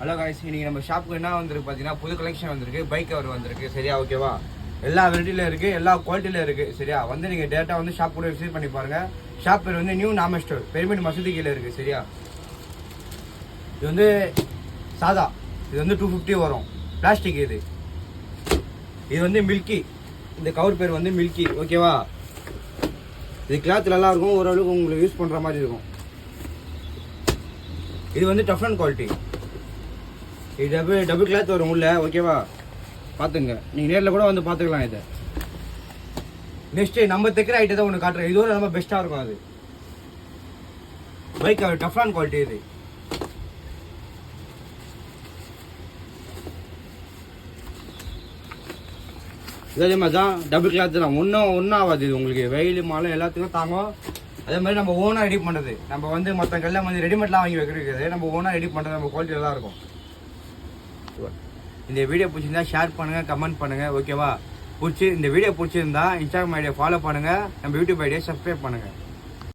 Hello guys, இன்னைக்கு நம்ம ஷாப்புக்கு என்ன வந்திருக்கு பார்த்தீங்கன்னா புது கலெக்ஷன் வந்திருக்கு. பைக் கவர் வந்திருக்கு. சரியா, ஓகேவா? எல்லா வெரைட்டியில் இருக்குது, எல்லா குவாலிட்டியில் இருக்குது. சரியா, வந்து நீங்கள் டேரெக்டாக வந்து ஷாப் கூட விசிட் பண்ணி பாருங்கள். ஷாப் பேர் வந்து நியூ நாம ஸ்டோர், பெருமிட் மசூதி கீழே இருக்குது. சரியா, இது வந்து சாதா, இது வந்து 250 வரும். பிளாஸ்டிக் இது வந்து மில்கி. இந்த கவர் பேர் வந்து மில்கி. ஓகேவா? இது கிளாத் நல்லா இருக்கும், ஓரளவுக்கு உங்களுக்கு யூஸ் பண்ணுற மாதிரி இருக்கும். இது வந்து டஃப்ரன் குவாலிட்டி. இது டபுள் கிளாத் வரும் உள்ள. ஓகேவா? பார்த்துங்க, நீங்கள் நேரில் கூட வந்து பார்த்துக்கலாம். இதை நெக்ஸ்ட்டு நம்ம தைக்கிற ஐட்டம் தான் ஒன்று காட்டுறேன். இதோட ரொம்ப பெஸ்ட்டாக இருக்கும். அது பைக் டஃப்ரான் குவாலிட்டி. இதே மாதிரி தான் டபுள் கிளாத் தான். ஒன்றும் ஆகாது. இது உங்களுக்கு வெயில் மழை எல்லாத்துக்கும் தாங்கும். அதே மாதிரி நம்ம ஓனாக ரெடி பண்ணுறது. நம்ம வந்து மற்ற கல்ல வந்து ரெடிமேட்லாம் வாங்கி வைக்கிறது. நம்ம ஓனாக ரெடி பண்ணுறது நம்ம குவாலிட்டி நல்லா இருக்கும். இந்த வீடியோ பிடிச்சிருந்தா ஷேர் பண்ணுங்கள், கமெண்ட் பண்ணுங்கள். ஓகேவா? இந்த வீடியோ பிடிச்சிருந்தா இன்ஸ்டாகிராம் ஐடியா ஃபாலோ பண்ணுங்கள், நம்ம யூடியூப் ஐடியா சப்ஸ்கிரைப் பண்ணுங்கள்.